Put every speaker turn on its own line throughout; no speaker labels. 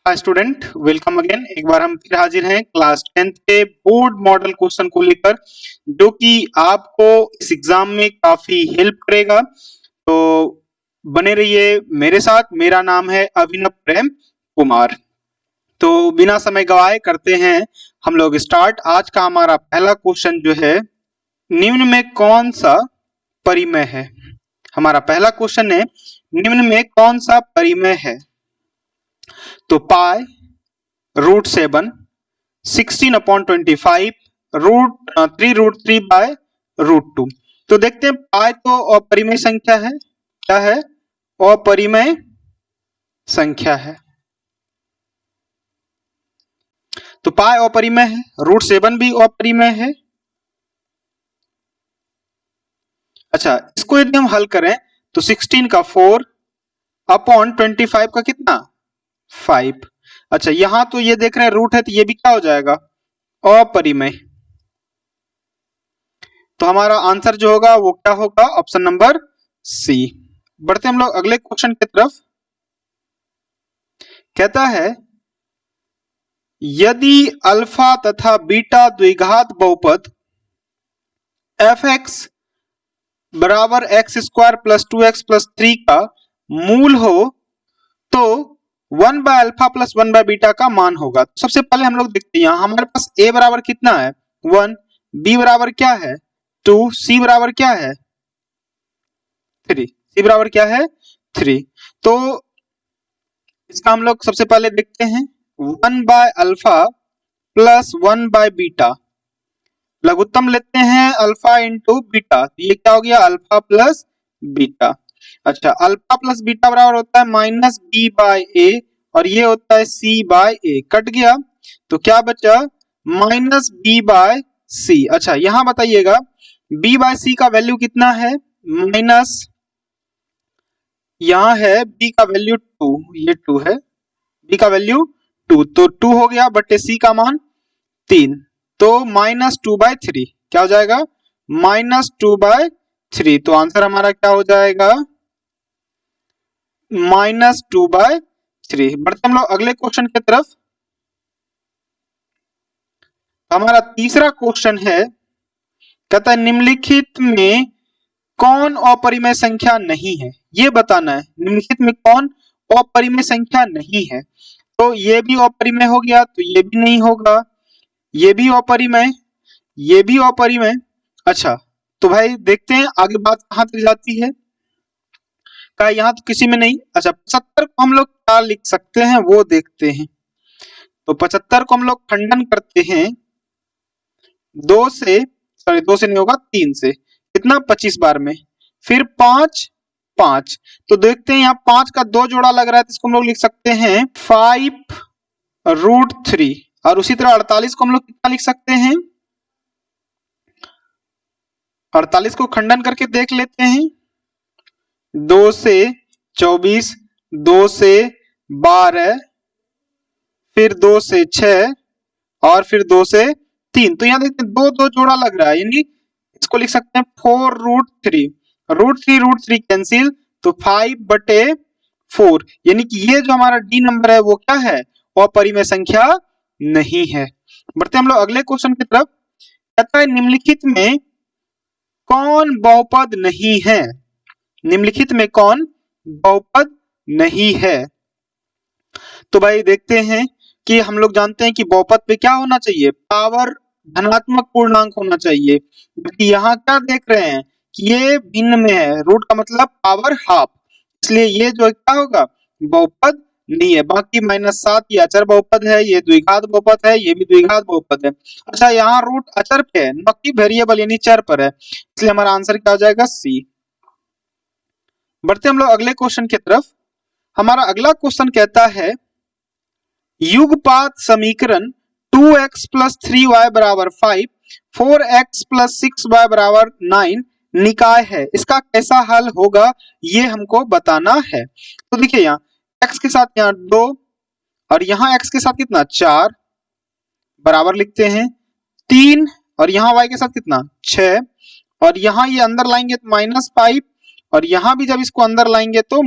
Hi student, welcome again. एक बार हम फिर हाजिर हैं क्लास 10th के बोर्ड मॉडल क्वेश्चन को लेकर, जो कि आपको इस एग्जाम में काफी हेल्प करेगा। तो बने रहिए मेरे साथ। मेरा नाम है अभिनव प्रेम कुमार। तो बिना समय गवाए करते हैं हम लोग स्टार्ट। आज का हमारा पहला क्वेश्चन जो है, निम्न में कौन सा परिमेय है। हमारा पहला क्वेश्चन है, निम्न में कौन सा परिमेय है। तो पाई √7, 16/25, √3 बाय √2। तो देखते हैं पाई तो अपरिमेय संख्या है। क्या है? अपरिमेय संख्या है। तो पाई अपरिमेय है, √7 भी अपरिमेय है। अच्छा, इसको यदि हम हल करें तो 16 का 4/25 का कितना 5। अच्छा, यहां तो ये देख रहे हैं रूट है, तो ये भी क्या हो जाएगा अपरिमेय। तो हमारा आंसर जो होगा वो क्या होगा, ऑप्शन नंबर सी। बढ़ते हम लोग अगले क्वेश्चन की तरफ। कहता है, यदि अल्फा तथा बीटा द्विघात बहुपद fx बराबर x² + 2x + 3 का मूल हो तो 1/अल्फा + 1/बीटा का मान होगा। तो सबसे पहले हम लोग देखते हैं, यहां हमारे पास a बराबर कितना है 1, b बराबर क्या है 2, c बराबर क्या है 3, c बराबर क्या है 3। तो इसका हम लोग सबसे पहले देखते हैं 1/अल्फा + 1/बीटा। लघुत्तम लेते हैं अल्फा इंटू बीटा, तो ये क्या हो गया अल्फा प्लस बीटा। अच्छा, अल्फा प्लस बीटा बराबर होता है -b/a और ये होता है c/a। कट गया तो क्या बचा -b/c। अच्छा, यहां बताइएगा b/c का वैल्यू कितना है माइनस, यहां है b का वैल्यू 2, ये 2 है, b का वैल्यू 2, तो 2 हो गया बटे c का मान 3, तो -2/3 क्या हो जाएगा -2/3। तो आंसर हमारा क्या हो जाएगा -2/3। बढ़ते हम लोग अगले क्वेश्चन की तरफ। हमारा तीसरा क्वेश्चन है, कहता है निम्नलिखित में कौन अपरिमेय संख्या नहीं है। ये बताना है निम्नलिखित में कौन अपरिमेय संख्या नहीं है। तो ये भी अपरिमेय हो गया, तो ये भी नहीं होगा, ये भी अपरिमेय, ये भी अपरिमेय। अच्छा, तो भाई देखते हैं आगे बात कहां तक जाती है। का यहाँ तो किसी में नहीं। अच्छा, 75 को हम लोग क्या लिख सकते हैं वो देखते हैं। तो 75 को हम लोग खंडन करते हैं 2 से, सॉरी 2 से नहीं होगा 3 से, कितना 25 बार में, फिर 5 5। तो देखते हैं यहाँ 5 का 2 जोड़ा लग रहा है, तो इसको हम लोग लिख सकते हैं 5√3। और उसी तरह 48 को हम लोग कितना लिख सकते हैं, 48 को खंडन करके देख लेते हैं 2 से 24, 2 से 12, फिर 2 से 6 और फिर 2 से 3। तो यहाँ देखते हैं 2 2 जोड़ा लग रहा है, यानी इसको लिख सकते हैं 4√3। √3 कैंसिल, तो 5/4, यानी कि ये जो हमारा डी नंबर है वो क्या है अपरिमेय संख्या नहीं है। बढ़ते हम लोग अगले क्वेश्चन की तरफ। कहता है निम्नलिखित में कौन बहुपद नहीं है। निम्नलिखित में कौन बहुपद नहीं है। तो भाई देखते हैं कि हम लोग जानते हैं कि बहुपद पे क्या होना चाहिए, पावर धनात्मक पूर्णांक होना चाहिए। क्योंकि यहाँ क्या देख रहे हैं कि ये भिन्न में है, रूट का मतलब पावर हाफ, इसलिए ये जो क्या होगा बहुपद नहीं है। बाकी -7 ये अचर बहुपद है, ये द्विघात बहुपद है, ये भी द्विघात बहुपद है। अच्छा, यहाँ रूट अचर पे है, न कि वेरिएबल यानी चर पर है, इसलिए हमारा आंसर क्या हो जाएगा सी। बढ़ते हम लोग अगले क्वेश्चन की तरफ। हमारा अगला क्वेश्चन कहता है, युगपात समीकरण 2x + 3y = 5, 4x + 6y = 9 निकाय है, इसका कैसा हल होगा ये हमको बताना है। तो देखिए यहाँ x के साथ यहाँ 2 और यहाँ x के साथ कितना 4 बराबर लिखते हैं 3, और यहाँ y के साथ कितना 6, और यहाँ ये अंदर लाएंगे तो -5, और यहाँ भी जब इसको अंदर लाएंगे तो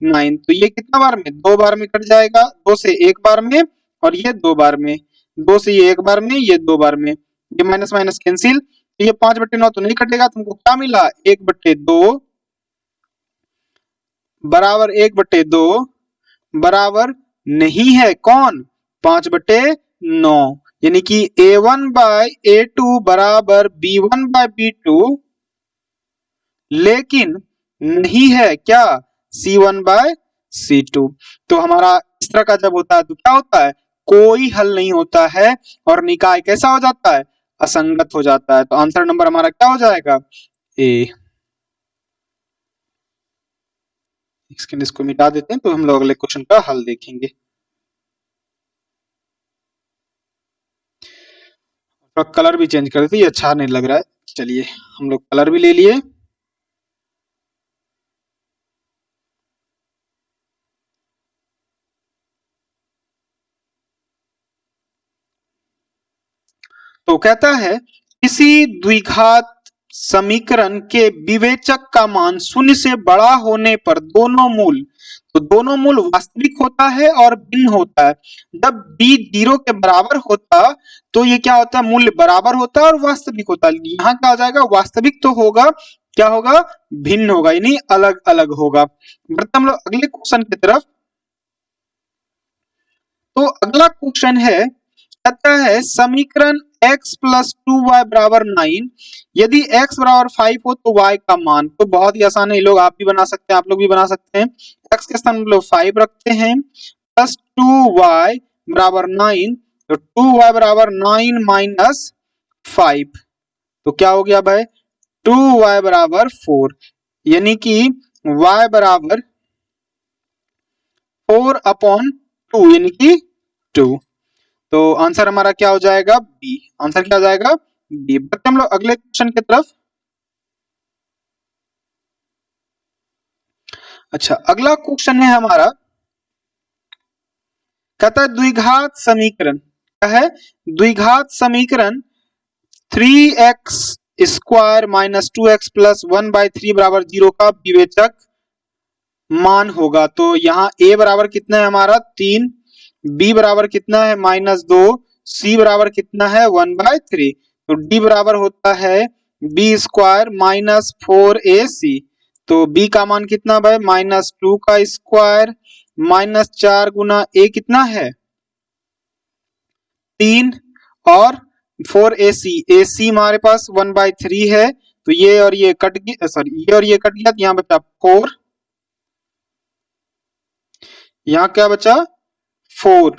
9। तो ये कितना बार में, 2 बार में कट जाएगा, 2 से 1 बार में और ये 2 बार में, 2 से ये 1 बार में, ये 2 बार में, ये माइनस माइनस कैंसिल। तो ये 5/9 तो नहीं कटेगा, तुमको क्या मिला 1/2 बराबर 1/2 बराबर नहीं है कौन, 5/9, यानी कि A1/A2 बराबर B1/B2, लेकिन नहीं है क्या C1/C2। तो हमारा इस तरह का जब होता है तो क्या होता है, कोई हल नहीं होता है और निकाय कैसा हो जाता है, असंगत हो जाता है। तो आंसर नंबर हमारा क्या हो जाएगा, ए। इसको मिटा देते हैं तो हम लोग अगले क्वेश्चन का हल देखेंगे। तो कलर भी चेंज कर देते, ये अच्छा नहीं लग रहा है, चलिए हम लोग कलर भी ले लिए। तो कहता है किसी द्विघात समीकरण के विवेचक का मान शून्य से बड़ा होने पर दोनों मूल, तो दोनों मूल वास्तविक होता है और भिन्न होता है। जब b 0 के बराबर होता तो ये क्या होता है, मूल्य बराबर होता है और वास्तविक होता है। यहाँ क्या हो जाएगा, वास्तविक तो होगा, क्या होगा, भिन्न होगा, यानी अलग अलग होगा। बढ़ते हम लोग अगले क्वेश्चन की तरफ। तो अगला क्वेश्चन है, कहता है समीकरण x प्लस 2y बराबर 9, यदि x बराबर 5 हो तो y का मान, तो बहुत ही आसान है, ये लोग आप भी बना सकते हैं, आप लोग भी बना सकते हैं। x के स्थान पर लोग 5 रखते हैं, प्लस 2y बराबर 9, तो 2y बराबर 9 माइनस 5, तो क्या हो गया भाई, 2y बराबर 4, यानी कि y बराबर 4/2 यानी कि 2। तो आंसर हमारा क्या हो जाएगा, बी। आंसर क्या हो जाएगा, बी। बढ़ते हम लोग अगले क्वेश्चन की तरफ। अच्छा, अगला क्वेश्चन है हमारा, कहता है द्विघात समीकरण, क्या है, द्विघात समीकरण 3x square minus 2x plus 1/3 बराबर 0 का विवेचक मान होगा। तो यहाँ a बराबर कितना है हमारा 3, b बराबर कितना है -2, c बराबर कितना है 1/3, तो d बराबर होता है b स्क्वायर माइनस 4ac। तो b का मान कितना भाई, -2 का स्क्वायर माइनस 4 गुना a कितना है 3 और 4ac, ac हमारे पास 1/3 है, तो ये और ये कट गया, सॉरी ये और ये कट गया, तो यहाँ बचा 4, यहाँ क्या बचा 4,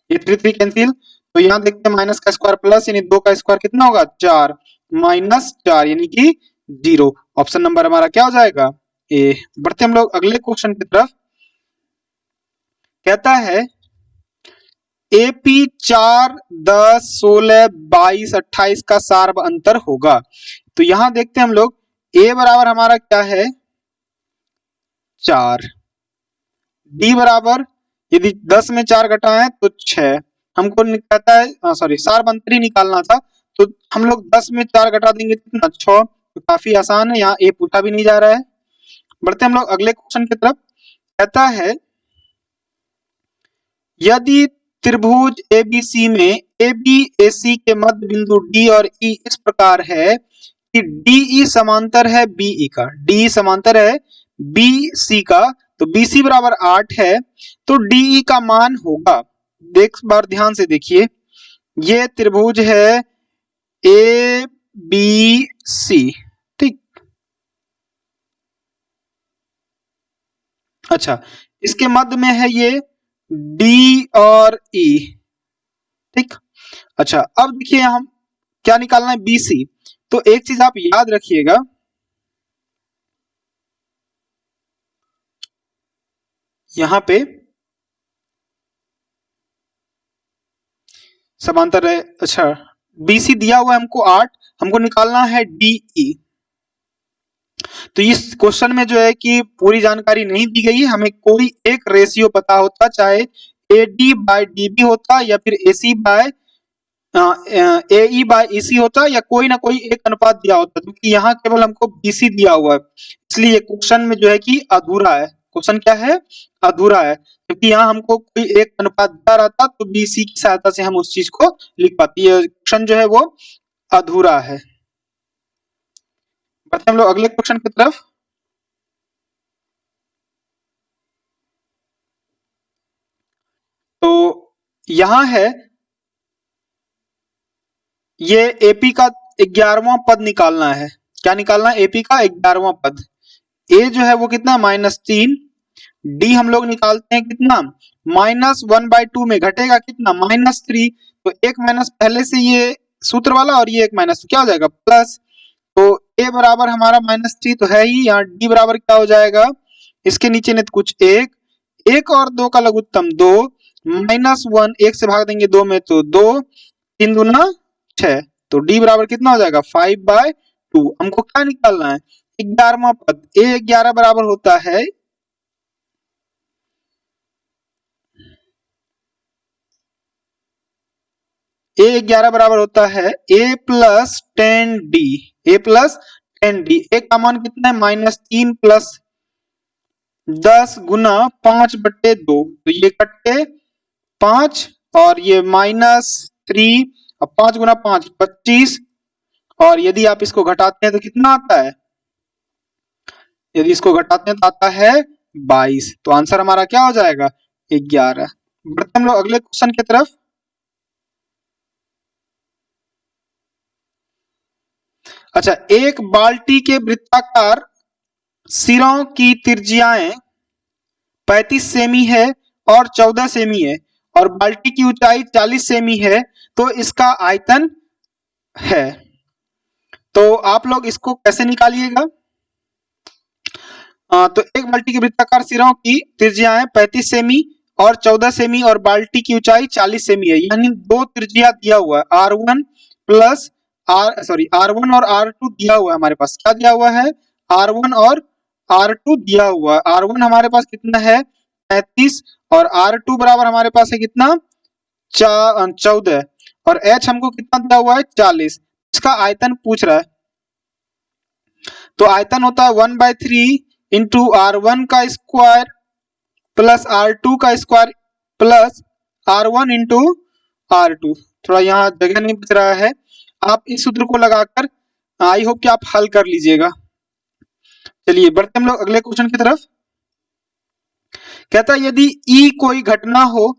ये 3 कैंसिल, तो यहाँ देखते हैं माइनस का स्क्वायर प्लस, यानी 2 का स्क्वायर कितना होगा 4, -4 यानी कि 0। ऑप्शन नंबर हमारा क्या हो जाएगा, ए। बढ़ते हम लोग अगले क्वेश्चन की तरफ। कहता है एपी 4, 10, 16, 22, 28 का सार्व अंतर होगा। तो यहां देखते हैं हम लोग, ए बराबर हमारा क्या है 4, डी बराबर यदि 10 में 4 घटाएं तो 6, हमको कहता है सॉरी सार्व अंतर ही निकालना था, तो हम लोग 10 में 4 घटा देंगे कितना 6, तो काफी आसान है, यहाँ ए पूछा भी नहीं जा रहा है। बढ़ते हम लोग अगले क्वेश्चन की तरफ। कहता है यदि त्रिभुज एबीसी में AB AC के मध्य बिंदु D और E इस प्रकार है कि DE समांतर है BE का, DE समांतर है BC का, तो BC बराबर 8 है, तो DE का मान होगा, देख बार ध्यान से देखिए, ये त्रिभुज है ABC, ठीक। अच्छा, इसके मध्य में है ये D और E, ठीक। अच्छा, अब देखिए हम क्या निकालना है BC, तो एक चीज आप याद रखिएगा, यहां पे समांतर है। अच्छा, BC दिया हुआ है हमको 8, हमको निकालना है DE। तो इस क्वेश्चन में जो है कि पूरी जानकारी नहीं दी गई है, हमें कोई एक रेशियो पता होता, चाहे AD/DB होता या फिर AE/EC होता, या कोई ना कोई एक अनुपात दिया होता, क्योंकि यहाँ केवल हमको BC दिया हुआ है, इसलिए क्वेश्चन में जो है कि अधूरा है। क्वेश्चन क्या है, अधूरा है, क्योंकि यहाँ हमको कोई एक अनुपात दिया रहता तो बी सी की सहायता से हम उस चीज को लिख पाते। ये क्वेश्चन जो है वो अधूरा है। बढ़ते हम लोग अगले क्वेश्चन की तरफ। तो यहां है, ये एपी का 11वां पद निकालना है। क्या निकालना है, एपी का 11वां पद। ए जो है वो कितना, -3, डी हम लोग निकालते हैं कितना, -1/2 में घटेगा कितना, -3। तो एक माइनस पहले से ये सूत्र वाला और ये एक माइनस, तो क्या हो जाएगा प्लस। तो ए बराबर हमारा -3 तो है ही, यहाँ डी बराबर क्या हो जाएगा, इसके नीचे ने तो कुछ एक और 2 का लघुत्तम 2, -1 1 से भाग देंगे 2 में तो 2, 3 दूना 6, तो डी बराबर कितना हो जाएगा 5/2। हमको क्या निकालना है, 11वां पद। ए 11 बराबर होता है, ए 11 बराबर होता है ए प्लस 10डी, ए प्लस 10डी। ए का मान कितना है, -3 प्लस 10 गुना 5/2, तो ये कटे 5 और ये -3, अब 5 गुना 5 25, और यदि आप इसको घटाते हैं तो कितना आता है, यदि इसको घटाते हैं तो आता है 22। तो आंसर हमारा क्या हो जाएगा, 11। बढ़ते हम लोग अगले क्वेश्चन की तरफ। अच्छा, एक बाल्टी के वृत्ताकार सिरों की त्रिज्याएं 35 सेमी है और 14 सेमी है, और बाल्टी की ऊंचाई 40 सेमी है, तो इसका आयतन है। तो आप लोग इसको कैसे निकालिएगा, तो एक बाल्टी के वृत्ताकार सिरों की त्रिज्याएं 35 सेमी और 14 सेमी और बाल्टी की ऊंचाई 40 सेमी है, यानी दो त्रिज्या दिया हुआ है, R1 प्लस R1 और R2 दिया हुआ है हमारे पास। क्या दिया हुआ है, R1 और R2 दिया हुआ है। R1 हमारे पास कितना है 35 और R2 बराबर हमारे पास है कितना 14, और H हमको कितना दिया हुआ है 40। इसका आयतन पूछ रहा है, तो आयतन होता है 1/3 इंटू R1 का स्क्वायर प्लस R2 का square plus R1 into R2। थोड़ा यहाँ जगह नहीं बच रहा है, आप इस सूत्र को लगाकर आई होप कि आप हल कर लीजिएगा। चलिए बढ़ते हम लोग अगले क्वेश्चन की तरफ। कहता है यदि E कोई घटना हो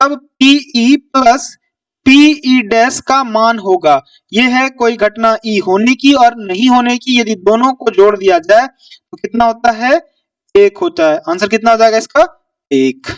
तब PE प्लस PE डैश का मान होगा। यह है कोई घटना E होने की और नहीं होने की, यदि दोनों को जोड़ दिया जाए तो कितना होता है, 1 होता है। आंसर कितना हो जाएगा इसका, 1।